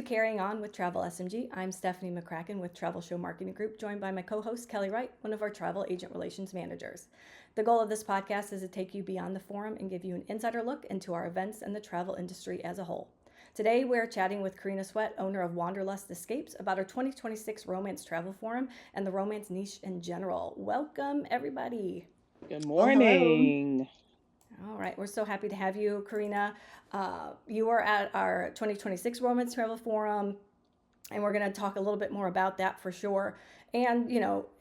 Carrying On with TravelSMG. I'm Stephanie McCracken with Travel Show Marketing Group, joined by my co-host Kelley Wright, one of our travel agent relations managers. The goal of this podcast is to take you beyond the forum and give you an insider look into our events and the travel industry as a whole. Today, we're chatting with Kareena Sweat, owner of Wanderlust Escapes, about our 2026 Romance Travel Forum and the romance niche in general. Welcome, everybody. Good Hello. morning. All right, we're so happy to have you, Kareena. You are at our 2026 Romance Travel Forum, and we're going to talk a little bit more about that for sure, and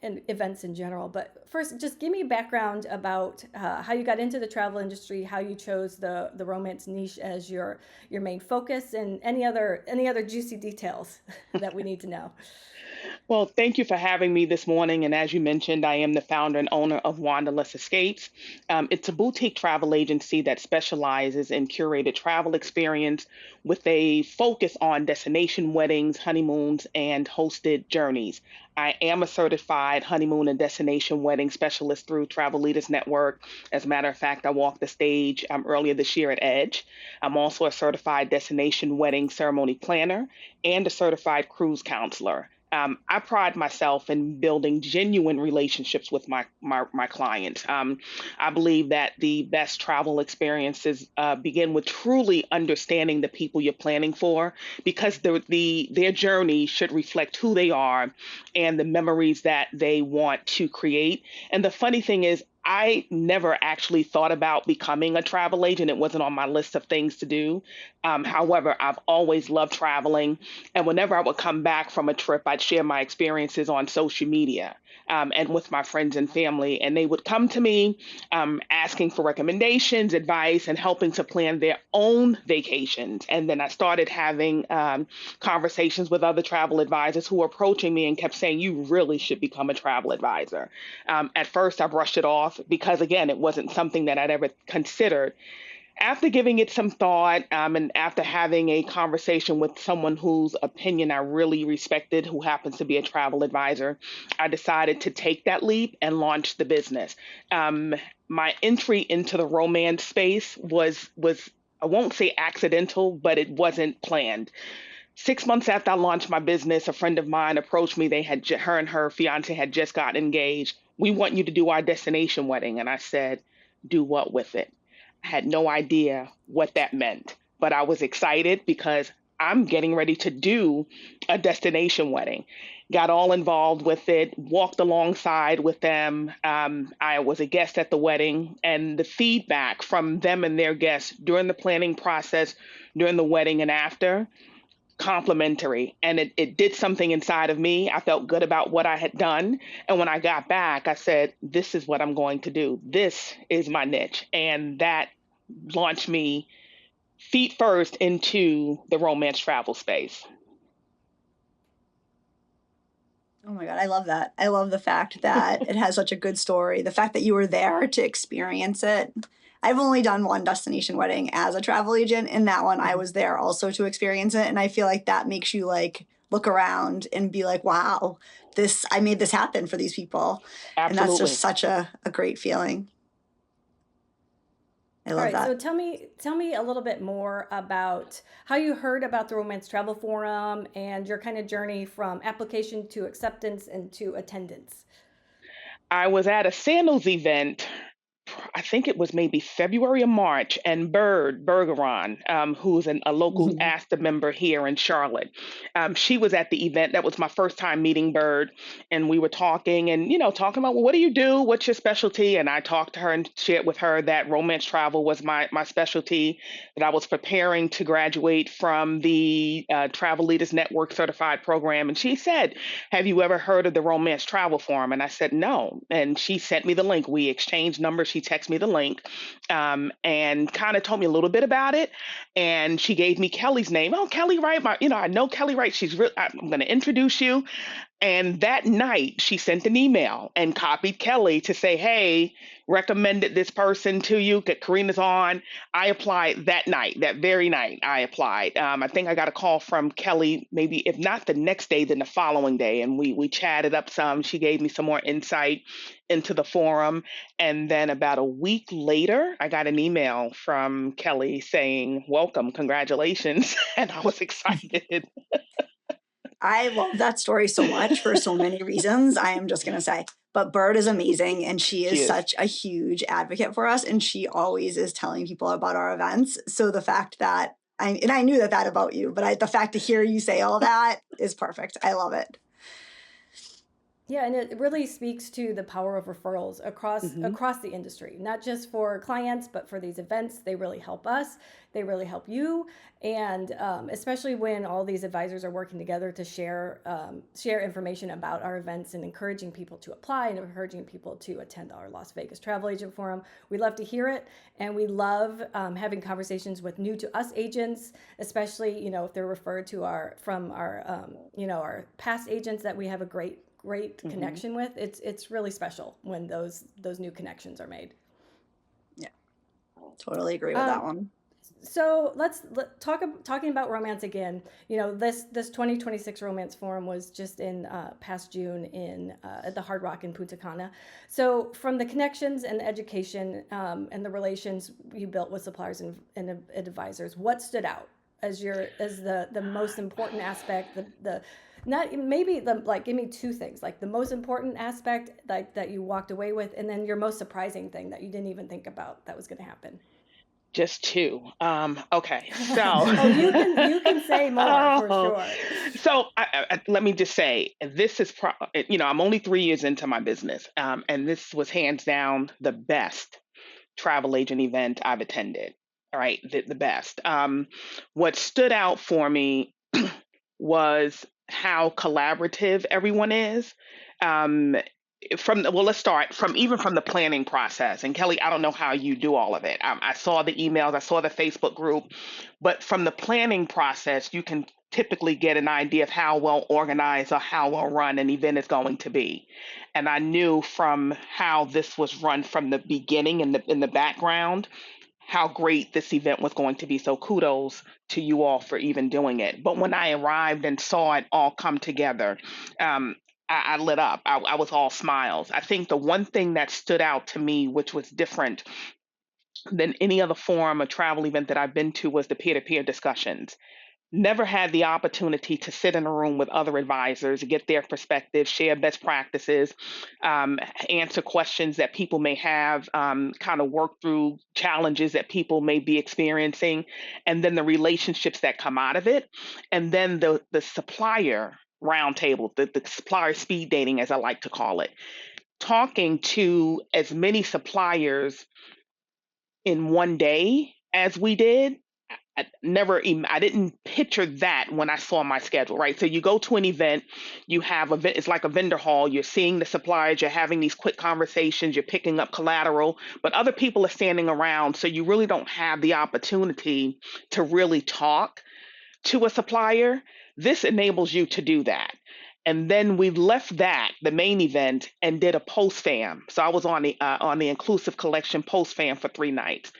and events in general. But first, just give me a background about how you got into the travel industry, how you chose the romance niche as your main focus, and any other juicy details that we need to know. Well, thank you for having me this morning. And as you mentioned, I am the founder and owner of Wanderlust Escapes. It's a boutique travel agency that specializes in curated travel experience with a focus on destination weddings, honeymoons, and hosted journeys. I am a certified honeymoon and destination wedding specialist through Travel Leaders Network. As a matter of fact, I walked the stage earlier this year at Edge. I'm also a certified destination wedding ceremony planner and a certified cruise counselor. I pride myself in building genuine relationships with my clients. I believe that the best travel experiences begin with truly understanding the people you're planning for, because their journey should reflect who they are and the memories that they want to create. And the funny thing is, I never actually thought about becoming a travel agent. It wasn't on my list of things to do. However, I've always loved traveling. And whenever I would come back from a trip, I'd share my experiences on social media and with my friends and family. And they would come to me asking for recommendations, advice, and helping to plan their own vacations. And then I started having conversations with other travel advisors who were approaching me and kept saying, "You really should become a travel advisor." At first, I brushed it off because, again, it wasn't something that I'd ever considered. After giving it some thought, and after having a conversation with someone whose opinion I really respected, who happens to be a travel advisor, I decided to take that leap and launch the business. Um, my entry into the romance space was I won't say accidental, but it wasn't planned. 6 months after I launched my business, a friend of mine approached me. Her and her fiance had just got engaged. "We want you to do our destination wedding." And I said, "Do what with it?" I had no idea what that meant, but I was excited because I'm getting ready to do a destination wedding. Got all involved with it, walked alongside with them. I was a guest at the wedding, and the feedback from them and their guests during the planning process, during the wedding, and after, complimentary, and it did something inside of me. I felt good about what I had done. And when I got back, I said, "This is what I'm going to do. This is my niche." And that launched me feet first into the romance travel space. Oh my God, I love that. I love the fact that it has such a good story. The fact that you were there to experience it. I've only done one destination wedding as a travel agent, and that one I Mhm. was there also to experience it. And I feel like that makes you like look around and be like, wow, this I made this happen for these people. And that's just Absolutely. such a great feeling. I All love right, so that. tell me a little bit more about how you heard about the Romance Travel Forum and your kind of journey from application to acceptance and to attendance. I was at a sandals event. I think it was maybe February or March, and Bergeron, who's a local Mhm. ASTA member here in Charlotte, she was at the event. That was my first time meeting Bird, and we were talking and talking about, well, what do you do? What's your specialty? And I talked to her and shared with her that romance travel was my specialty. That I was preparing to graduate from the Travel Leaders Network certified program, and she said, "Have you ever heard of the Romance Travel Forum?" And I said, "No." And she sent me the link. We exchanged numbers. She texted me the link, and kind of told me a little bit about it. And she gave me Kelly's name. "Oh, Kelly Wright. I know Kelly Wright. I'm going to introduce you." And that night, she sent an email and copied Kelly to say, hey, recommended this person to you. Karina's on. I applied that night, that very night. I applied. I think I got a call from Kelly, maybe if not the next day, then the following day. And we chatted up some. She gave me some more insight into the forum. And then about a week later, I got an email from Kelly saying, welcome, congratulations. And I was excited. I love that story so much for so many reasons. I am just going to say, but Bird is amazing. And she She is is. such a huge advocate for us. And she always is telling people about our events. So the fact that I knew that about you, but the fact to hear you say all that is perfect. I love it. Yeah, and it really speaks to the power of referrals Hmm. across the industry, not just for clients, but for these events. They really help us. They really help you, and especially when all these advisors are working together to share information about our events and encouraging people to apply and encouraging people to attend our Las Vegas Travel Agent Forum. We love to hear it, and we love having conversations with new to us agents, especially if they're referred to from our past agents that we have a great Hmm. connection with. It's really special when those new connections are made. Yeah, totally agree with that Um, one. so talking about romance again. This 2026 romance forum was just in past June in at the Hard Rock in Punta Cana. So from the connections and the education and the relations you built with suppliers and advisors, what stood out as the most important aspect? The not maybe the like give me two things, like the most important aspect that you walked away with, and then your most surprising thing that you didn't even think about that was going to happen. Just two. Okay, so Oh, you can say more for oh, sure. so let me just say this is I'm only 3 years into my business, and this was hands down the best travel agent event I've attended. All right, the best. What stood out for me was how collaborative everyone is. Um, let's start from the planning process. And Kelly, I don't know how you do all of it. I saw the emails, I saw the Facebook group, but from the planning process, you can typically get an idea of how well organized or how well run an event is going to be. And I knew from how this was run from the beginning in the background how great this event was going to be. So kudos to you all for even doing it. But when I arrived and saw it all come together, um, I lit up. I was all smiles. I think the one thing that stood out to me, which was different than any other forum or travel event that I've been to, was the peer to peer discussions. Never had the opportunity to sit in a room with other advisors, get their perspectives, share best practices, um, answer questions that people may have, kind of work through challenges that people may be experiencing, and then the relationships that come out of it, and then the supplier roundtable, the supplier speed dating, as I like to call it, talking to as many suppliers in one day as we did. I didn't picture that when I saw my schedule, right? So you go to an event, it's like a vendor hall. You're seeing the suppliers, you're having these quick conversations, you're picking up collateral, but other people are standing around. So you really don't have the opportunity to really talk to a supplier. This enables you to do that. And then we left the main event, and did a post fam. So I was on the inclusive collection post fam for 3 nights.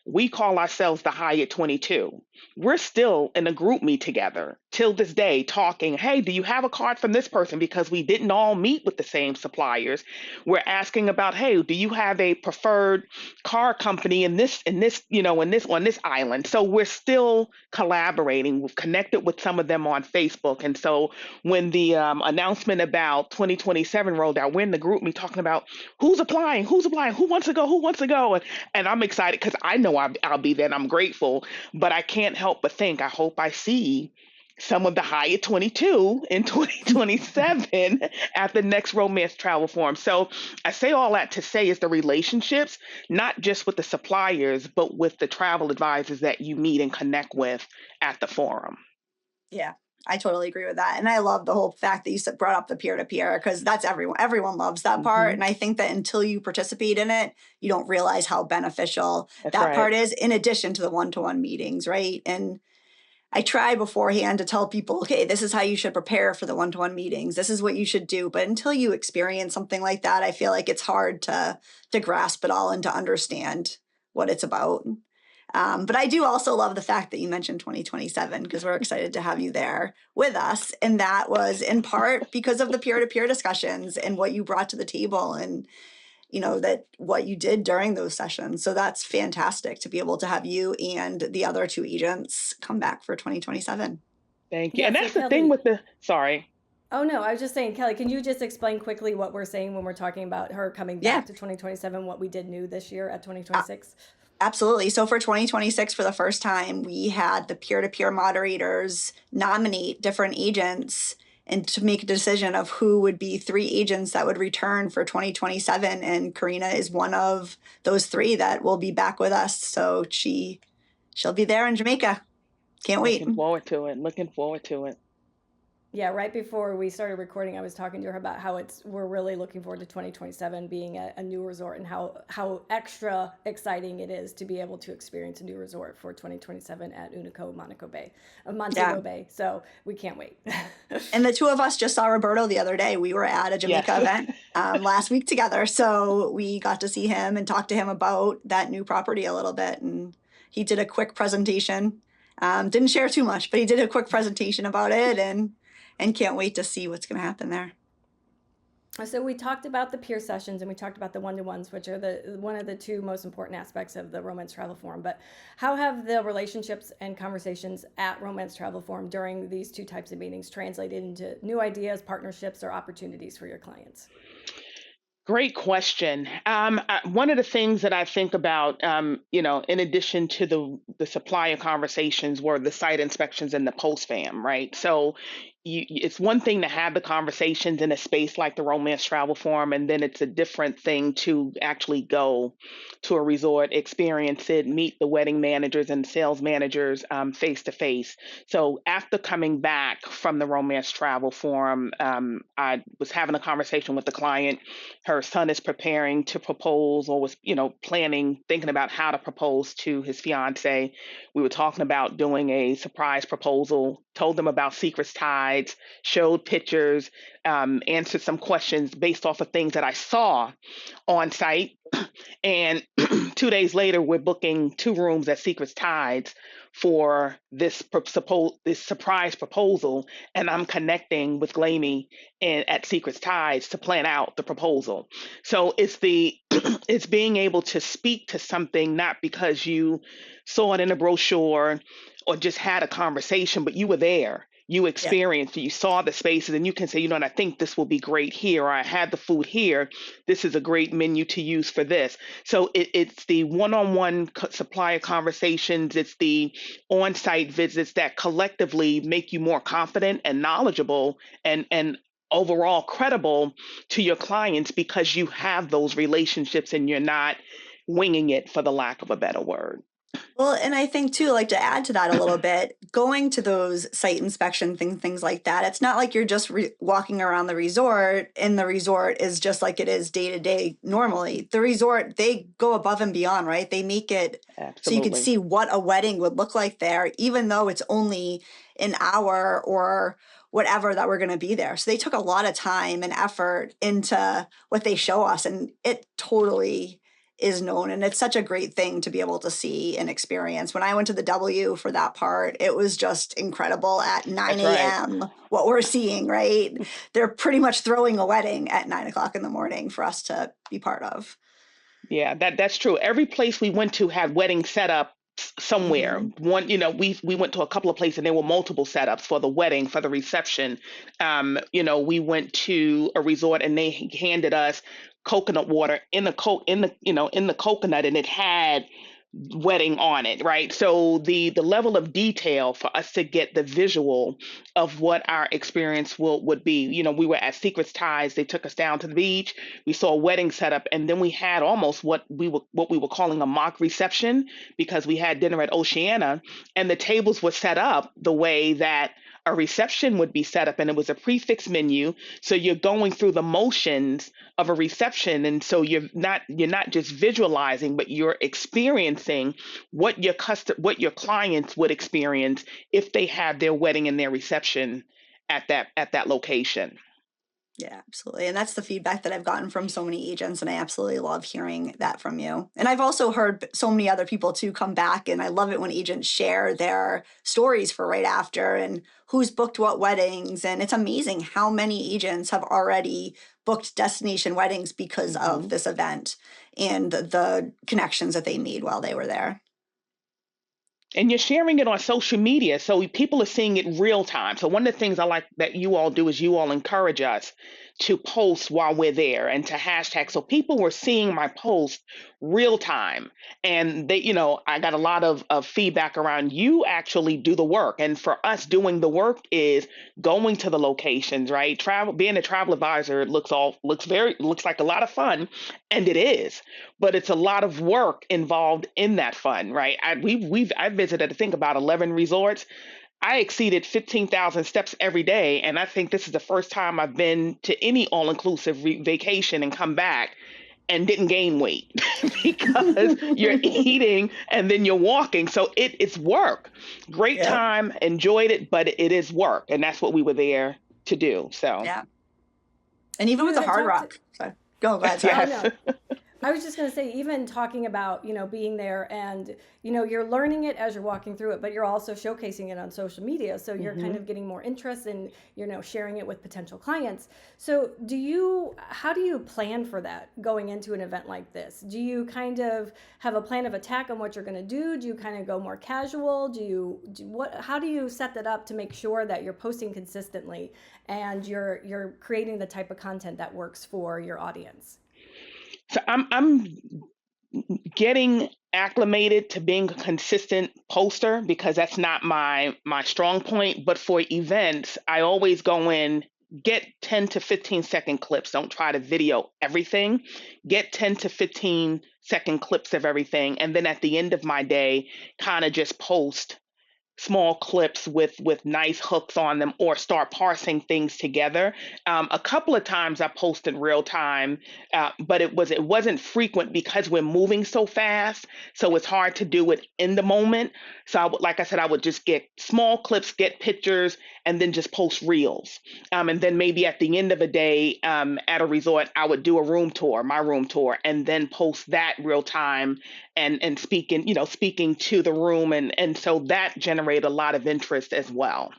We call ourselves the Hyatt 22. We're still in a group meet together till this day talking, hey, do you have a card from this person? Because we didn't all meet with the same suppliers. We're asking about, hey, do you have a preferred car company on this island? So we're still collaborating. We've connected with some of them on Facebook. And so when the announcement about 2027 rolled out, we're in the group meet talking about who's applying, who wants to go, and I'm excited because I know I'll be there and I'm grateful, but I can't help but think, I hope I see some of the Hyatt 22 in 2027 at the next romance travel forum. So I say all that to say is the relationships, not just with the suppliers, but with the travel advisors that you meet and connect with at the forum. Yeah, I totally agree with that. And I love the whole fact that you brought up the peer to peer because that's everyone. Everyone loves that part. Hmm. And I think that until you participate in it, you don't realize how beneficial That's that right. part is in addition to the one to one meetings, right? And I try beforehand to tell people, okay, this is how you should prepare for the one-to-one meetings. This is what you should do. But until you experience something like that, I feel like it's hard to grasp it all and to understand what it's about. But I do also love the fact that you mentioned 2027 because we're excited to have you there with us. And that was in part because of the peer-to-peer discussions and what you brought to the table and, that what you did during those sessions. So that's fantastic to be able to have you and the other two agents come back for 2027. Thank you. Yeah, And so that's the thing Kelley, with sorry. oh no, I was just saying, Kelley, can you just explain quickly what we're saying when we're talking about her coming Yeah. back to 2027, what we did new this year at Uh, 2026? Absolutely. So for 2026, for the first time, we had the peer-to-peer moderators nominate different agents and to make a decision of who would be 3 agents that would return for 2027. And Kareena is one of those 3 that will be back with us. So she'll be there in Jamaica. Can't wait. Looking forward to it. Looking forward to it. Yeah, right before we started recording, I was talking to her about how we're really looking forward to 2027 being a new resort and how extra exciting it is to be able to experience a new resort for 2027 at Montego Bay. So we can't wait. And the 2 of us just saw Roberto the other day. We were at a Jamaica Yes. event last week together. So we got to see him and talk to him about that new property a little bit. And he did a quick presentation. Didn't share too much, but he did a quick presentation about it and can't wait to see what's going to happen there. So we talked about the peer sessions and we talked about the one-to-ones, which are one of the 2 most important aspects of the Romance Travel Forum. But how have the relationships and conversations at Romance Travel Forum during these 2 types of meetings translated into new ideas, partnerships, or opportunities for your clients? Great question. One of the things that I think about, in addition to the supplier conversations, were the site inspections and the post fam, right? So it's one thing to have the conversations in a space like the Romance Travel Forum, and then it's a different thing to actually go to a resort, experience it, meet the wedding managers and sales managers face to face. So after coming back from the Romance Travel Forum, I was having a conversation with the client. Her son is preparing to propose or was, planning, thinking about how to propose to his fiance. We were talking about doing a surprise proposal, told them about Secrets Tides, showed pictures, answered some questions based off of things that I saw on site. And 2 days later, we're booking 2 rooms at Secrets Tides for this surprise proposal, and I'm connecting with Glamey at Secrets Tides to plan out the proposal. So it's it's being able to speak to something not because you saw it in a brochure or just had a conversation, but you were there. You experienced it, you saw the spaces, and you can say, and I think this will be great here, or I had the food here. This is a great menu to use for this. So it's the one-on-one supplier conversations, it's the on-site visits that collectively make you more confident and knowledgeable and overall credible to your clients because you have those relationships and you're not winging it, for the lack of a better word. Well, and I think too, like to add to that a little bit, going to those site inspection things like that, it's not like you're just walking around the resort and the resort is just like it is day to day normally. The resort, they go above and beyond, right? They make it so you can Absolutely. see what a wedding would look like there, even though it's only an hour or whatever that we're going to be there. So they took a lot of time and effort into what they show us, and it totally is known, and it's such a great thing to be able to see and experience. When I went to the W for that part, it was just incredible at 9 That's right. a.m. what we're seeing, right? They're pretty much throwing a wedding at 9 o'clock in the morning for us to be part of. Yeah, that's true. Every place we went to had wedding setup somewhere. Mm-hmm. One, we went to a couple of places and there were multiple setups for the wedding, for the reception. We went to a resort and they handed us coconut water in the coconut, and it had wedding on it, right? So the level of detail for us to get the visual of what our experience would be. We were at Secrets Ties. They took us down to the beach. We saw a wedding setup, and then we had almost what we were calling a mock reception because we had dinner at Oceana, and the tables were set up the way that a reception would be set up, and it was a prefix menu. So you're going through the motions of a reception. And so you're not just visualizing, but you're experiencing what your clients would experience if they have their wedding and their reception at that location. Yeah, absolutely. And that's the feedback that I've gotten from so many agents. And I absolutely love hearing that from you. And I've also heard so many other people too come back. And I love it when agents share their stories for right after and who's booked what weddings. And it's amazing how many agents have already booked destination weddings because of Hmm. this event and the connections that they made while they were there. And you're sharing it on social media, so people are seeing it real time. So one of the things I like that you all do is you all encourage us to post while we're there and to hashtag. So people were seeing my post real time, and I got a lot of feedback around you actually do the work. And for us, doing the work is going to the locations, right? Being a travel advisor looks like a lot of fun, and it is, but it's a lot of work involved in that fun, right? I've visited, I think, about 11 resorts. I exceeded 15,000 steps every day, and I think this is the first time I've been to any all-inclusive vacation and come back and didn't gain weight because you're eating and then you're walking. So it's work. Great Yep. time, enjoyed it, but it is work, and that's what we were there to do. So Yeah. And even You with the had Hard talked. Rock. Sorry. Go ahead. Sorry. Oh yes. no. I was just going to say, even talking about, being there and, you're learning it as you're walking through it, but you're also showcasing it on social media. So you're kind Hmm. of getting more interest in, sharing it with potential clients. So how do you plan for that going into an event like this? Do you kind of have a plan of attack on what you're going to do? Do you kind of go more casual? How do you set that up to make sure that you're posting consistently and you're creating the type of content that works for your audience? So I'm getting acclimated to being a consistent poster because that's not my strong point. But for events, I always go in, get 10 to 15-second clips. Don't try to video everything. Get 10 to 15-second clips of everything, and then at the end of my day, kind of just post small clips with nice hooks on them, or start parsing things together. A couple of times I posted real time, but it wasn't frequent because we're moving so fast, so it's hard to do it in the moment. So like I said, I would just get small clips, get pictures, and then just post reels. And then maybe at the end of a day, at a resort, I would do my room tour, and then post that real time, and speaking to the room, and so that generated a lot of interest as well.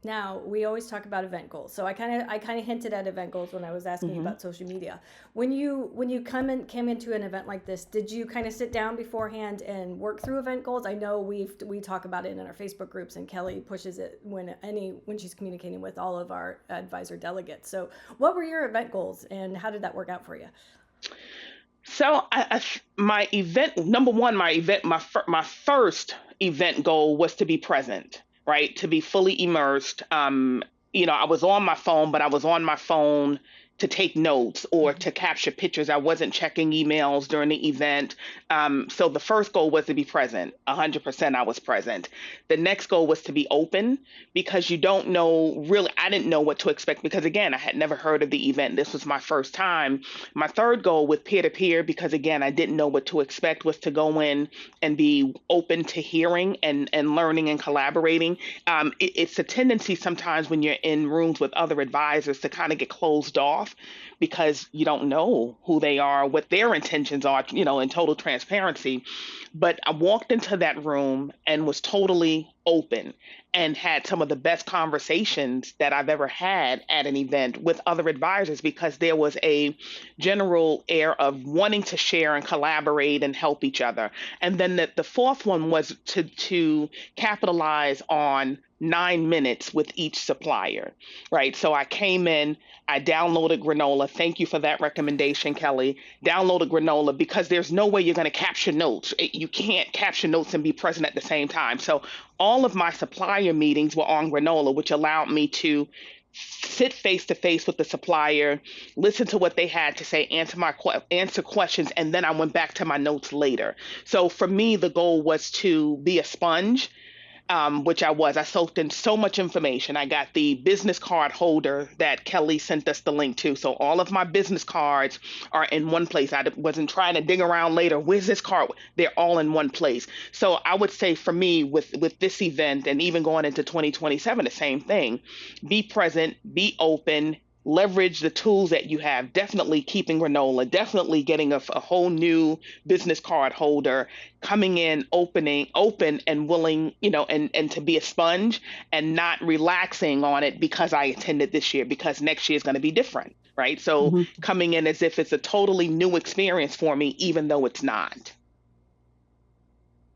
Now, we always talk about event goals. So I kind of hinted at event goals when I was asking you Hmm. about social media. When you came into an event like this, did you kind of sit down beforehand and work through event goals? I know we talk about it in our Facebook groups, and Kelly pushes it when she's communicating with all of our advisor delegates. So, what were your event goals and how did that work out for you? So my event number one, my first event goal was to be present, right? To be fully immersed. I was on my phone, but I was on my phone to take notes or to capture pictures. I wasn't checking emails during the event. So the first goal was to be present. 100% I was present. The next goal was to be open, because you don't know really. I didn't know what to expect because, again, I had never heard of the event. This was my first time. My third goal with peer to peer, because again, I didn't know what to expect, was to go in and be open to hearing and learning and collaborating. It's a tendency sometimes when you're in rooms with other advisors to kind of get closed off because you don't know who they are, what their intentions are, in total transparency. But I walked into that room and was totally open and had some of the best conversations that I've ever had at an event with other advisors, because there was a general air of wanting to share and collaborate and help each other. And then the fourth one was to capitalize on 9 minutes with each supplier, right? So I came in, I downloaded Granola. Thank you for that recommendation, Kelly. Downloaded Granola because there's no way you're going to capture notes. You can't capture notes and be present at the same time. So all of my supplier meetings were on Granola, which allowed me to sit face to face with the supplier, listen to what they had to say, answer questions, and then I went back to my notes later. So for me, the goal was to be a sponge, which I soaked in so much information. I got the business card holder that Kelly sent us the link to. So all of my business cards are in one place. I wasn't trying to dig around later. Where's this card? They're all in one place. So I would say for me, with this event and even going into 2027, the same thing. Be present, be open, leverage the tools that you have. Definitely keeping granola, definitely getting a whole new business card holder, coming in, open and willing, and to be a sponge and not relaxing on it because I attended this year, because next year is going to be different, right? So Mhm. coming in as if it's a totally new experience for me, even though it's not.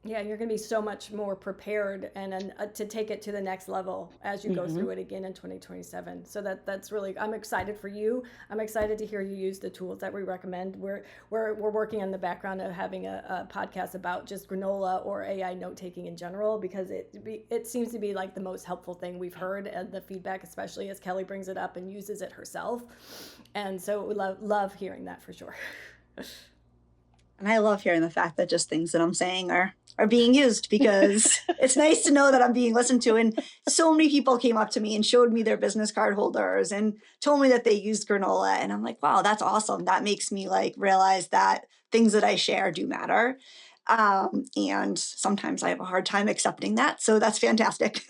Yeah, you're going to be so much more prepared and to take it to the next level as you go Hmm. through it again in 2027. So that's really, I'm excited for you. I'm excited to hear you use the tools that we recommend. We're working in the background of having a podcast about just granola or AI note taking in general, because it seems to be like the most helpful thing we've heard, and the feedback, especially as Kelly brings it up and uses it herself. And so we love hearing that for sure. And I love hearing the fact that just things that I'm saying are being used, because it's nice to know that I'm being listened to. And so many people came up to me and showed me their business card holders and told me that they used granola. And I'm like, wow, that's awesome. That makes me like realize that things that I share do matter. And sometimes I have a hard time accepting that. So that's fantastic.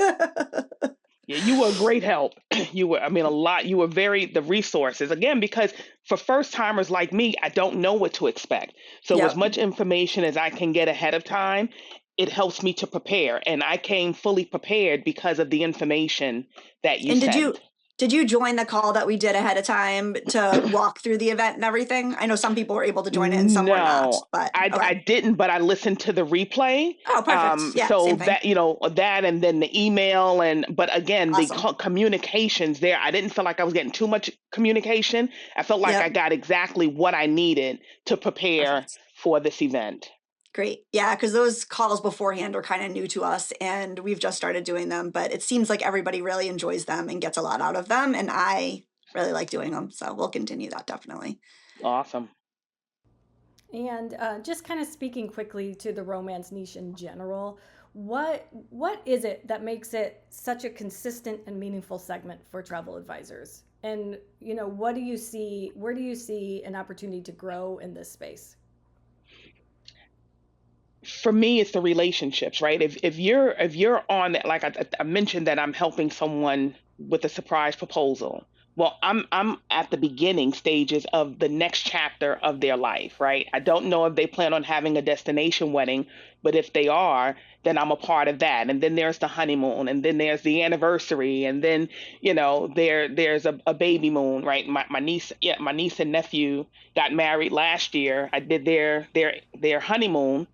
Yeah, you were a great help. You were, I mean, a lot. You were the resources, again, because for first timers like me, I don't know what to expect. So, as Yep. much information as I can get ahead of time, it helps me to prepare. And I came fully prepared because of the information that you And sent. did you join the call that we did ahead of time to walk through the event and everything? I know some people were able to join it and some were not, No, but I okay. didn't, but I listened to the replay. Oh, perfect. Yeah, So same thing. that, that, and then the email, but again, the Awesome. communications there, I didn't feel like I was getting too much communication. I felt like I Yep. got exactly what I needed to prepare Perfect. for this event. Great. Yeah, because those calls beforehand are kind of new to us and we've just started doing them, but it seems like everybody really enjoys them and gets a lot out of them. And I really like doing them. So we'll continue that definitely. Awesome. And just kind of speaking quickly to the romance niche in general, what is it that makes it such a consistent and meaningful segment for travel advisors? And what do you see? Where do you see an opportunity to grow in this space? For me, it's the relationships, right? If you're on that, like I mentioned that I'm helping someone with a surprise proposal. Well, I'm at the beginning stages of the next chapter of their life, right? I don't know if they plan on having a destination wedding, but if they are, then I'm a part of that. And then there's the honeymoon, and then there's the anniversary, and then there's a baby moon, right? My niece and nephew got married last year. I did their honeymoon.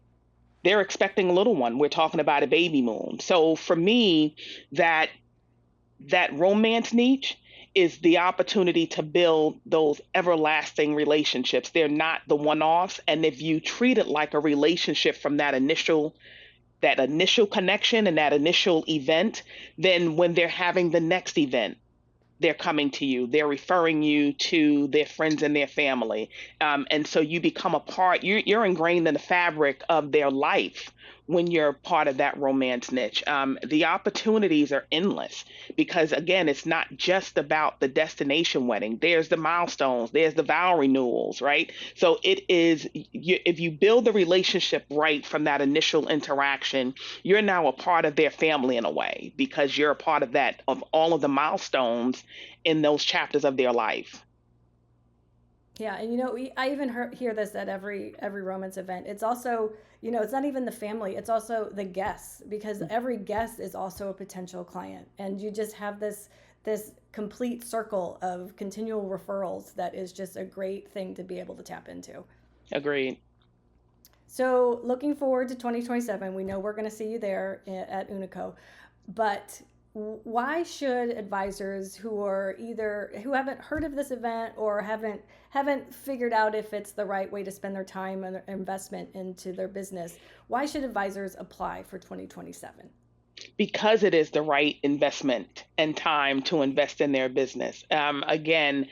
They're expecting a little one. We're talking about a baby moon. So for me, that that romance niche is the opportunity to build those everlasting relationships. They're not the one-offs. And if you treat it like a relationship from that initial connection and that initial event, then when they're having the next event, they're coming to you, they're referring you to their friends and their family, and so you become a part, you're ingrained in the fabric of their life when you're part of that romance niche. The opportunities are endless, because again, it's not just about the destination wedding. There's the milestones, there's the vow renewals, right? So it is, if you build the relationship right from that initial interaction, you're now a part of their family in a way, because you're a part of all of the milestones in those chapters of their life. Yeah, and I even hear this at every romance event. It's also, it's not even the family; it's also the guests, because every guest is also a potential client, and you just have this complete circle of continual referrals that is just a great thing to be able to tap into. Agreed. So, looking forward to 2027, we know we're going to see you there at Unico, but why should advisors who haven't heard of this event or haven't figured out if it's the right way to spend their time and their investment into their business, why should advisors apply for 2027? Because it is the right investment and time to invest in their business. Again,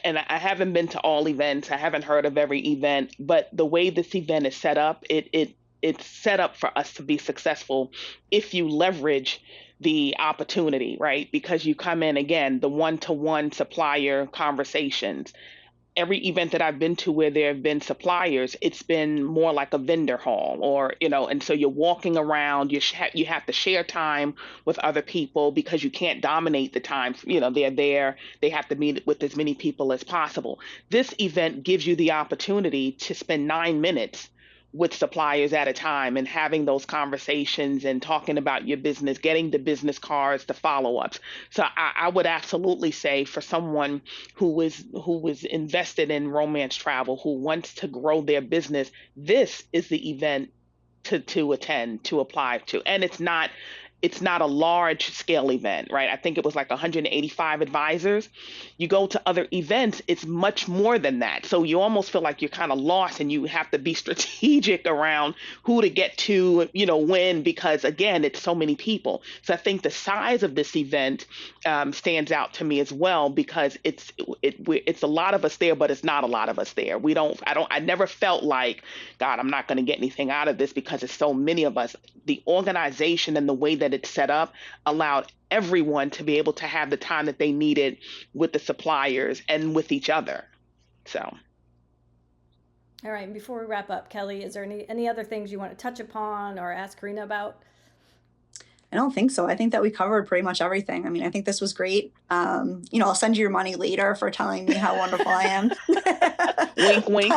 and I haven't been to all events. I haven't heard of every event, but the way this event is set up, it it's set up for us to be successful if you leverage the opportunity, right? Because you come in again, the one-to-one supplier conversations. Every event that I've been to where there have been suppliers, it's been more like a vendor hall, or and so you're walking around. You have to share time with other people because you can't dominate the time. They're there. They have to meet with as many people as possible. This event gives you the opportunity to spend 9 minutes with suppliers at a time and having those conversations and talking about your business, getting the business cards, the follow-ups. So I would absolutely say for someone who was invested in romance travel, who wants to grow their business, this is the event to attend, to apply to. And it's not a large scale event, right? I think it was like 185 advisors. You go to other events, it's much more than that. So you almost feel like you're kind of lost, and you have to be strategic around who to get to, when, because again, it's so many people. So I think the size of this event stands out to me as well, because it's a lot of us there, but it's not a lot of us there. I never felt like, God, I'm not going to get anything out of this because it's so many of us. The organization and the way that it's set up allowed everyone to be able to have the time that they needed with the suppliers and with each other. So, All right. And before we wrap up, Kelley, is there any other things you want to touch upon or ask Kareena about? I don't think so. I think that we covered pretty much everything. I mean, I think this was great. I'll send you your money later for telling me how wonderful I am. wink, wink.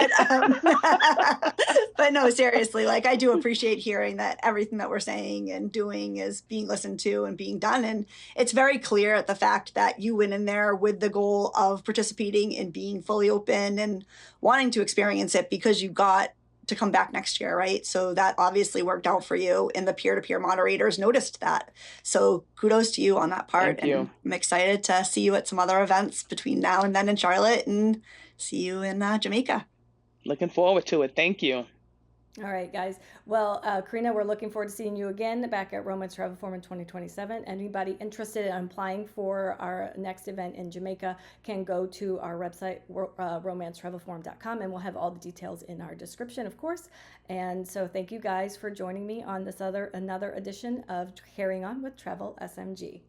But no, seriously, like, I do appreciate hearing that everything that we're saying and doing is being listened to and being done. And it's very clear at the fact that you went in there with the goal of participating and being fully open and wanting to experience it because you got to come back next year, right? So that obviously worked out for you, and the peer-to-peer moderators noticed that. So kudos to you on that part. Thank you. And I'm excited to see you at some other events between now and then in Charlotte, and see you in Jamaica. Looking forward to it. Thank you. All right, guys. Well, Kareena, we're looking forward to seeing you again back at Romance Travel Forum in 2027. Anybody interested in applying for our next event in Jamaica can go to our website, romancetravelforum.com, and we'll have all the details in our description, of course. And so thank you guys for joining me on this another edition of Carrying On with TravelSMG.